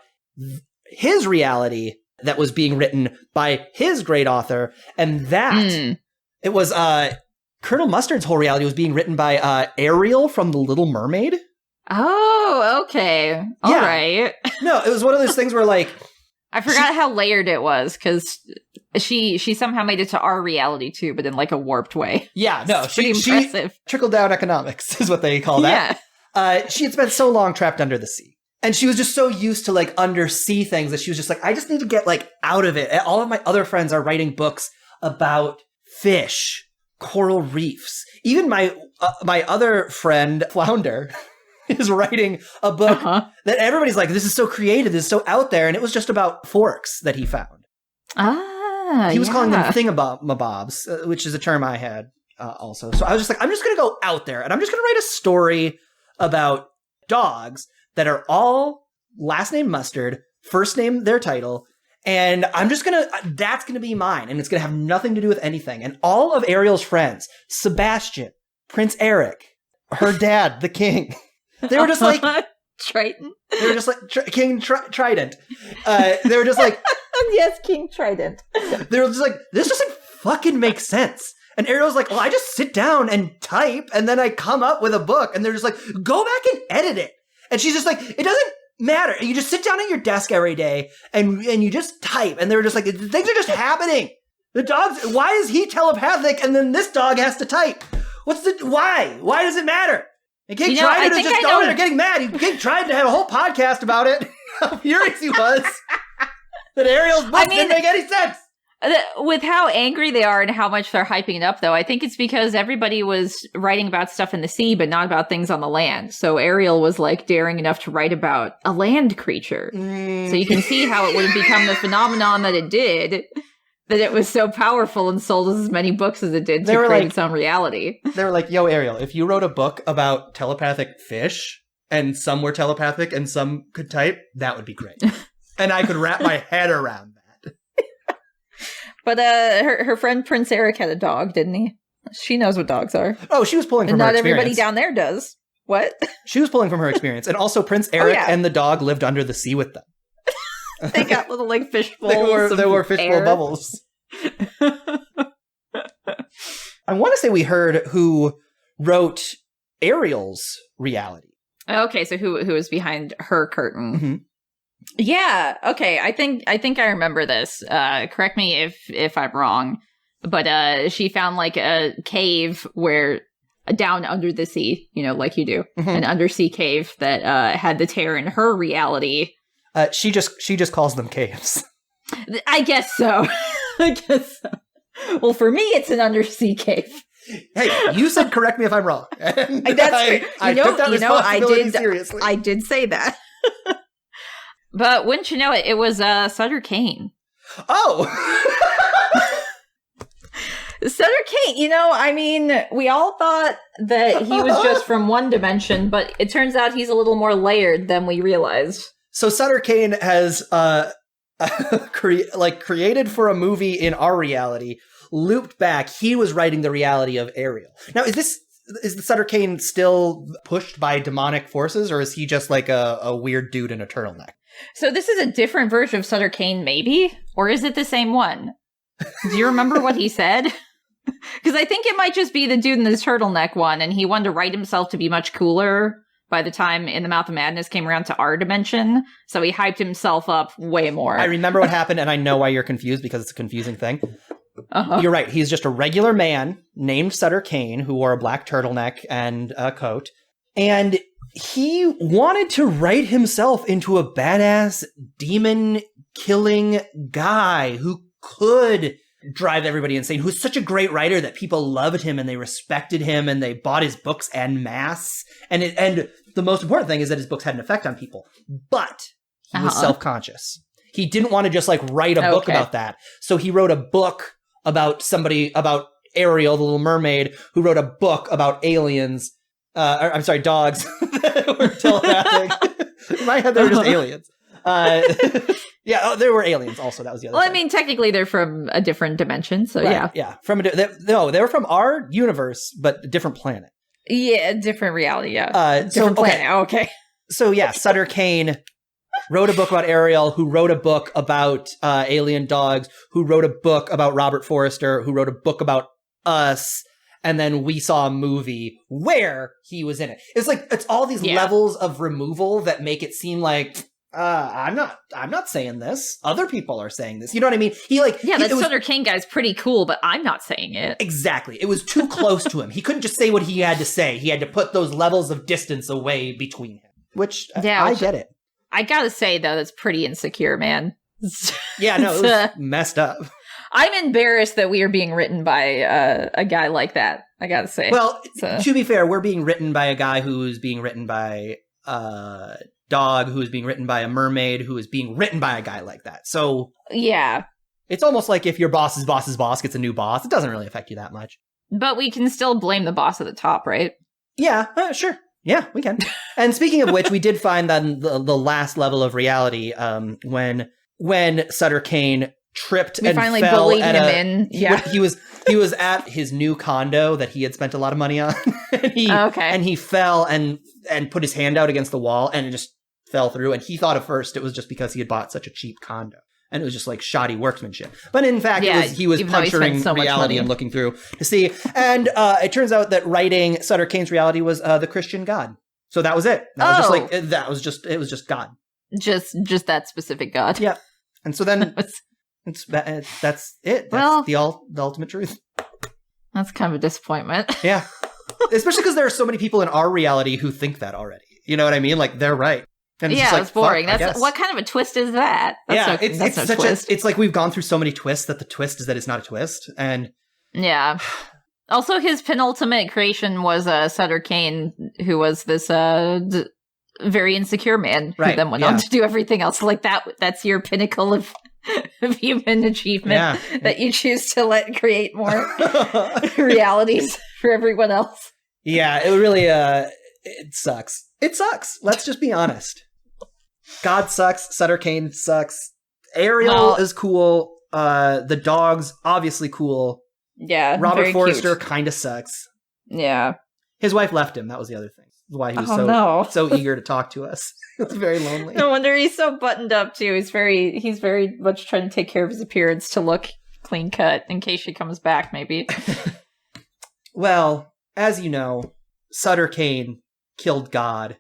his reality that was being written by his great author, and that it was Colonel Mustard's whole reality was being written by Ariel from The Little Mermaid. Oh, okay. All right. No, it was one of those things where like I forgot how layered it was because she somehow made it to our reality too, but in like a warped way. Yeah, no, she trickled down economics is what they call that. Yeah. She had spent so long trapped under the sea, and she was just so used to like undersea things that she was just like, I just need to get like out of it. And all of my other friends are writing books about fish, coral reefs. Even my other friend Flounder is writing a book that everybody's like, this is so creative, this is so out there, and it was just about forks that he found. He was calling them thingamabobs, which is a term I had also. So I was just like, I'm just going to go out there, and I'm just going to write a story about dogs that are all last name Mustard, first name their title, and I'm just going to, that's going to be mine, and it's going to have nothing to do with anything. And all of Ariel's friends, Sebastian, Prince Eric, her dad, the king, they were just like Triton. They were just like King Trident. They were just like yes, King Trident. They were just like, this doesn't fucking make sense. And Ariel's like, well, I just sit down and type, and then I come up with a book. And they're just like, go back and edit it. And she's just like, it doesn't matter. You just sit down at your desk every day and you just type. And they were just like, things are just happening. The dogs. Why is he telepathic and then this dog has to type? Why? Why does it matter? And King Trident is just going there getting mad. King Trident had a whole podcast about it. How furious he was that Ariel's book didn't make any sense. With how angry they are and how much they're hyping it up, though, I think it's because everybody was writing about stuff in the sea, but not about things on the land. So Ariel was like daring enough to write about a land creature. So you can see how it would have become the phenomenon that it did. that it was so powerful and sold as many books as it did to create its own reality. They were like, yo, Ariel, if you wrote a book about telepathic fish, and some were telepathic and some could type, that would be great. And I could wrap my head around that. But her friend Prince Eric had a dog, didn't he? She knows what dogs are. Oh, she was pulling from her experience. Not everybody down there does. What? She was pulling from her experience. And also Prince Eric and the dog lived under the sea with them. They got little like fishbowls. They were fishbowl bubbles. I want to say we heard who wrote Ariel's reality. Okay, so who was behind her curtain? Mm-hmm. Yeah. Okay. I think I remember this. Correct me if I'm wrong, but she found like a cave where down under the sea, like you do, an undersea cave that had the tear in her reality. She just calls them caves. I guess so. Well, for me, it's an undersea cave. Hey, you said correct me if I'm wrong. That's I took that responsibility seriously. I did say that. But wouldn't you know it, it was Sutter Kane. Oh! Sutter Kane, we all thought that he was just from one dimension, but it turns out he's a little more layered than we realized. So Sutter Kane has created for a movie in our reality, looped back. He was writing the reality of Ariel. Now, is the Sutter Kane still pushed by demonic forces, or is he just like a weird dude in a turtleneck? So this is a different version of Sutter Kane, maybe? Or is it the same one? Do you remember what he said? Because I think it might just be the dude in the turtleneck one, and he wanted to write himself to be much cooler by the time In the Mouth of Madness came around to our dimension. So he hyped himself up way more. I remember what happened, and I know why you're confused, because it's a confusing thing. You're right. He's just a regular man named Sutter Kane who wore a black turtleneck and a coat. And he wanted to write himself into a badass demon-killing guy who could drive everybody insane, who's such a great writer that people loved him and they respected him and they bought his books en masse. And the most important thing is that his books had an effect on people. But he was self-conscious. He didn't want to just like write a book about that. So he wrote a book about Ariel, the Little Mermaid, who wrote a book about aliens. Dogs that were telepathic. In my head, they were just aliens. There were aliens also. That was the other thing. I mean, technically, they're from a different dimension, so right, yeah. They were from our universe, but a different planet. Yeah, different reality, yeah. Different planet, okay. So, yeah, Sutter Kane wrote a book about Ariel, who wrote a book about alien dogs, who wrote a book about Robert Forster, who wrote a book about us, and then we saw a movie where he was in it. It's all these levels of removal that make it seem like I'm not saying this. Other people are saying this. You know what I mean? Sutter Kane guy's pretty cool, but I'm not saying it. Exactly. It was too close to him. He couldn't just say what he had to say. He had to put those levels of distance away between him. I get it. I gotta say though, that's pretty insecure, man. Yeah, no, it was messed up. I'm embarrassed that we are being written by a guy like that, I gotta say. Well, to be fair, we're being written by a guy who's being written by a dog, who is being written by a mermaid, who is being written by a guy like that. So, yeah. It's almost like if your boss's boss gets a new boss, it doesn't really affect you that much. But we can still blame the boss at the top, right? Yeah, sure. Yeah, we can. And speaking of which, we did find that the last level of reality, when Sutter Kane tripped and finally fell bullied him in. Yeah, he was at his new condo that he had spent a lot of money on, and he fell and put his hand out against the wall and it just fell through. And he thought at first it was just because he had bought such a cheap condo and it was just like shoddy workmanship. But in fact, he was puncturing reality and looking through to see. And it turns out that writing Sutter Kane's reality was the Christian God. So that was it. It was just God. Just that specific God. Yeah. And so then. That's it. That's the ultimate truth. That's kind of a disappointment. Yeah. Especially because there are so many people in our reality who think that already. You know what I mean? Like, they're right. And it's it's boring. What kind of a twist is that? It's like we've gone through so many twists that the twist is that it's not a twist. And yeah. Also, his penultimate creation was Sutter Kane, who was this very insecure man who then went on to do everything else. Like that's your pinnacle of of human achievement that you choose to create more realities for everyone else. Yeah, it really, it sucks. It sucks. Let's just be honest. God sucks. Sutter Kane sucks. Ariel is cool. The dog's obviously cool. Yeah. Robert Forrester kind of sucks. Yeah. His wife left him. That was the other thing. Why he was so eager to talk to us. It was very lonely. No wonder he's so buttoned up too. He's very much trying to take care of his appearance to look clean cut in case she comes back, maybe. Well, as you know, Sutter Kane killed God.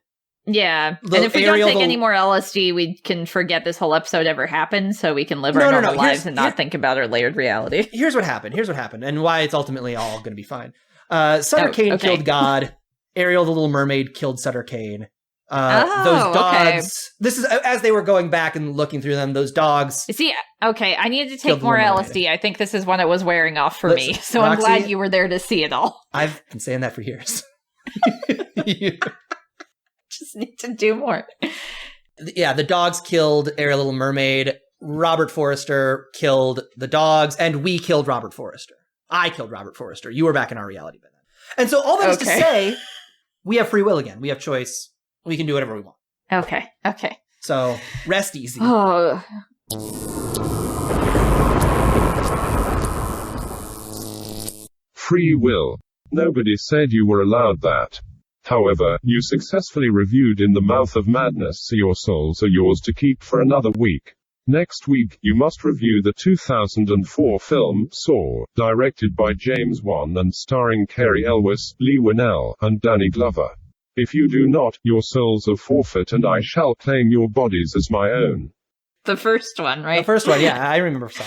Yeah, and if we don't take any more LSD, we can forget this whole episode ever happened, so we can live our normal lives and not think about our layered reality. Here's what happened, and why it's ultimately all going to be fine. Sutter Kane killed God. Ariel, the Little Mermaid, killed Sutter Kane. Those dogs... This is, as they were going back and looking through them, those dogs... See, okay, I needed to take more LSD. I think this is when it was wearing off for me, so Roxy, I'm glad you were there to see it all. I've been saying that for years. Just need to do more. Yeah, the dogs killed Ariel, Little Mermaid. Robert Forrester killed the dogs, and we killed Robert Forrester. I killed Robert Forrester. You were back in our reality by then. And so all that is to say, we have free will again. We have choice. We can do whatever we want. Okay. So rest easy. Oh. Free will. Nobody said you were allowed that. However, you successfully reviewed In the Mouth of Madness, so your souls are yours to keep for another week. Next week, you must review the 2004 film, Saw, directed by James Wan and starring Cary Elwes, Lee Winnell, and Danny Glover. If you do not, your souls are forfeit and I shall claim your bodies as my own. The first one, right? The first one, yeah, I remember Saw.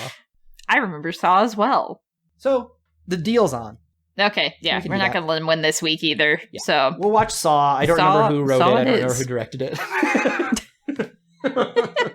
I remember Saw as well. So, the deal's on. Okay, yeah, we're not going to win this week either, so... We'll watch Saw. I don't remember who wrote it. I don't remember who directed it.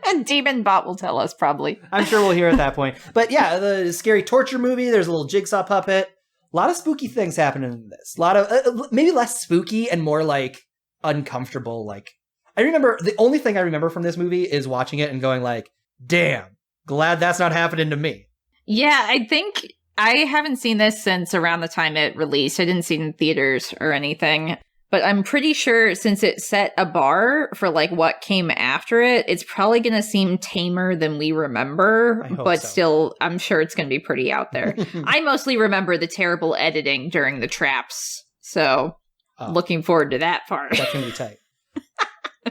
And DemonBot will tell us, probably. I'm sure we'll hear at that point. But yeah, the scary torture movie, there's a little jigsaw puppet. A lot of spooky things happening in this. A lot of, maybe less spooky and more like uncomfortable. Like, I remember, the only thing I remember from this movie is watching it and going like, damn, glad that's not happening to me. Yeah, I think... I haven't seen this since around the time it released. I didn't see it in theaters or anything. But I'm pretty sure since it set a bar for like what came after it, it's probably going to seem tamer than we remember. But still, I'm sure it's going to be pretty out there. I mostly remember the terrible editing during the traps. So looking forward to that part. That's going to be tight.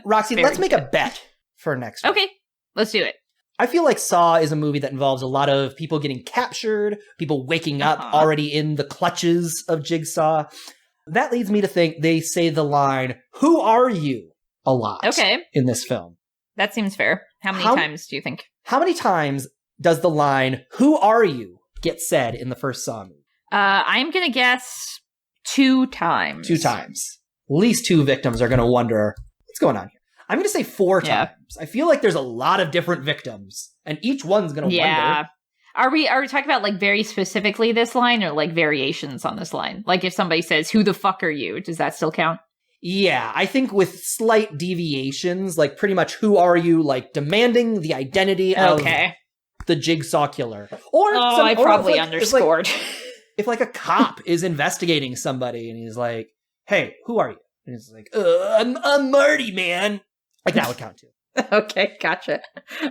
Roxy, let's make a bet for next week. Okay, let's do it. I feel like Saw is a movie that involves a lot of people getting captured, people waking up already in the clutches of Jigsaw. That leads me to think they say the line, "Who are you?" a lot in this film. That seems fair. How many times do you think? How many times does the line, "Who are you?" get said in the first Saw movie? I'm going to guess 2 times. 2 times. At least 2 victims are going to wonder, what's going on here? I'm going to say 4 times. I feel like there's a lot of different victims, and each one's going to wonder. Are we talking about like very specifically this line or like variations on this line? Like if somebody says, "Who the fuck are you?" Does that still count? Yeah, I think with slight deviations, like pretty much "Who are you?" like demanding the identity of the Jigsaw killer. Or I probably underscored. If like a cop is investigating somebody and he's like, "Hey, who are you?" And he's like, I'm Marty, man. Like that would count too. Okay, gotcha.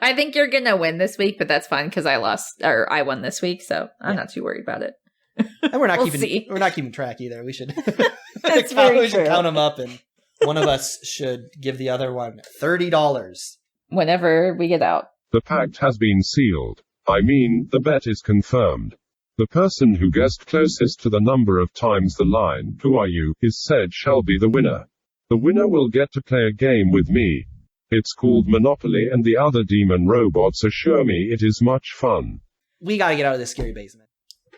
I think you're gonna win this week, but that's fine because I won this week, so I'm not too worried about it. And we're not we're not keeping track either. We should That's very should count them up, and one of us should give the other one $30 whenever we get out. The pact has been sealed. I mean, the bet is confirmed. The person who guessed closest to the number of times the line, "Who are you?" is said shall be the winner. The winner will get to play a game with me. It's called Monopoly, and the other demon robots assure me it is much fun. We gotta get out of this scary basement.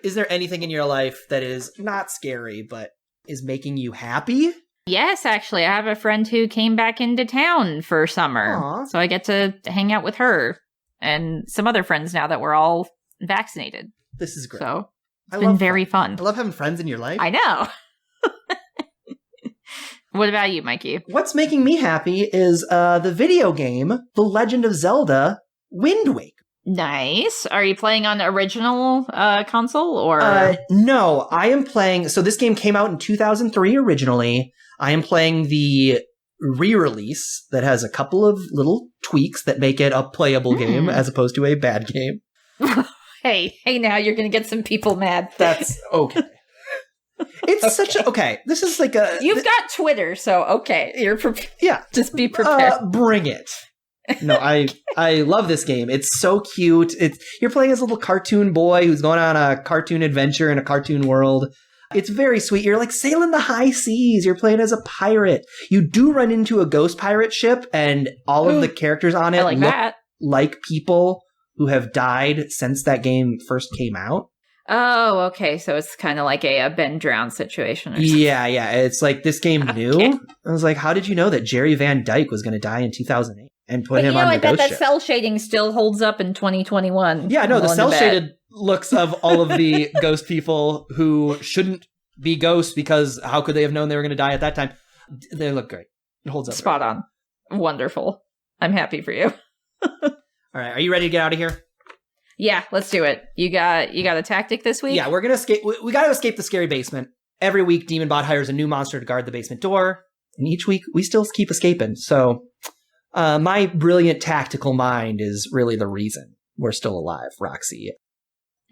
Is there anything in your life that is not scary, but is making you happy? Yes, actually. I have a friend who came back into town for summer. Aww. So I get to hang out with her and some other friends now that we're all vaccinated. This is great. So it's been very fun. I love having friends in your life. I know. What about you, Mikey? What's making me happy is the video game, The Legend of Zelda Wind Waker. Nice. Are you playing on the original console or? No, I am playing. So this game came out in 2003 originally. I am playing the re-release that has a couple of little tweaks that make it a playable game as opposed to a bad game. Hey, now you're going to get some people mad. That's okay. It's okay. Such a okay. This is like a. You've got Twitter, so okay. You're prepared. Yeah, just be prepared. Bring it. No, I love this game. It's so cute. You're playing as a little cartoon boy who's going on a cartoon adventure in a cartoon world. It's very sweet. You're like sailing the high seas. You're playing as a pirate. You do run into a ghost pirate ship, and all of the characters on it look like people who have died since that game first came out. Oh, okay. So it's kind of like a Ben Drown situation or something. Yeah. It's like this game knew. I was like, how did you know that Jerry Van Dyke was going to die in 2008 and put him on the ghost ship? I bet that cell shading still holds up in 2021. Yeah, no, the cell shaded looks of all of the ghost people who shouldn't be ghosts because how could they have known they were going to die at that time? They look great. It holds up. Spot on. Wonderful. I'm happy for you. All right, are you ready to get out of here? Yeah, let's do it. You got a tactic this week? Yeah, we're gonna escape. We got to escape the scary basement. Every week, DemonBot hires a new monster to guard the basement door, and each week we still keep escaping. So, my brilliant tactical mind is really the reason we're still alive, Roxy.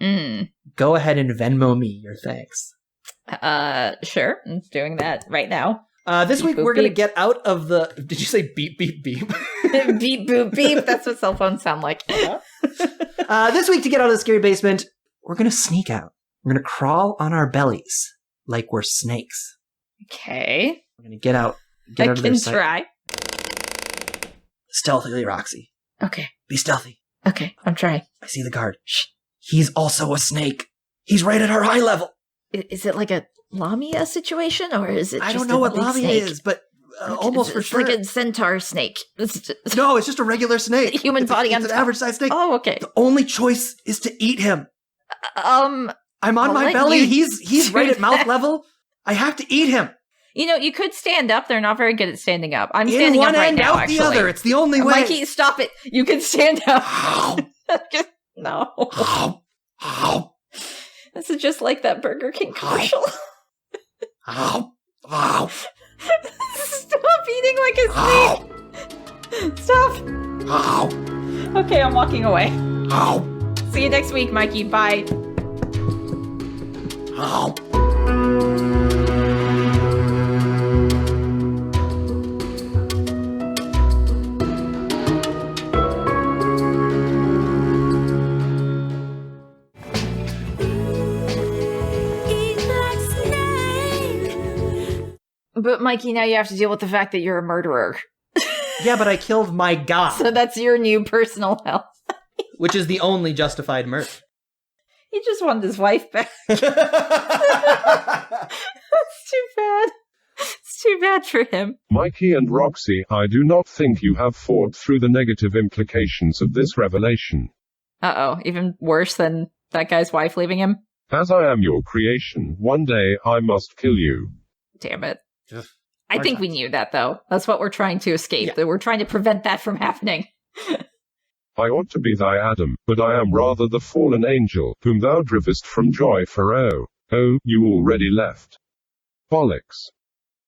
Go ahead and Venmo me your thanks. Sure. I'm doing that right now. This week we're gonna get out of the. Did you say beep beep beep? Beep boop beep. That's what cell phones sound like. This week, to get out of the scary basement, we're going to sneak out. We're going to crawl on our bellies like we're snakes. Okay. We're going to get out of their sight. I can try. Stealthily, Roxy. Okay. Be stealthy. Okay, I'm trying. I see the guard. Shh. He's also a snake. He's right at our eye level. Is it like a Lamia situation, or is it just I don't know what Lamia snake? Is, but almost for sure. It's like a centaur snake. No, it's just a regular snake. Human body on It's an average-sized snake. Oh, okay. The only choice is to eat him. I'm on my belly. He's right at mouth level. I have to eat him. You know, you could stand up. They're not very good at standing up. I'm standing up right now, actually. In one end, out the other. It's the only way. Mikey, stop it. You can stand up. No. This is just like that Burger King commercial. Stop eating like a snake. Stop. Okay, I'm walking away. See you next week, Mikey. Bye. But Mikey, now you have to deal with the fact that you're a murderer. Yeah, but I killed my god. So that's your new personal hell. Which is the only justified murder. He just wanted his wife back. That's too bad. It's too bad for him. Mikey and Roxy, I do not think you have thought through the negative implications of this revelation. Uh-oh, even worse than that guy's wife leaving him? As I am your creation, one day I must kill you. Damn it. I think we knew that, though. That's what we're trying to escape. Yeah. We're trying to prevent that from happening. I ought to be thy Adam, but I am rather the fallen angel, whom thou drivest from joy for oh, you already left. Bollocks.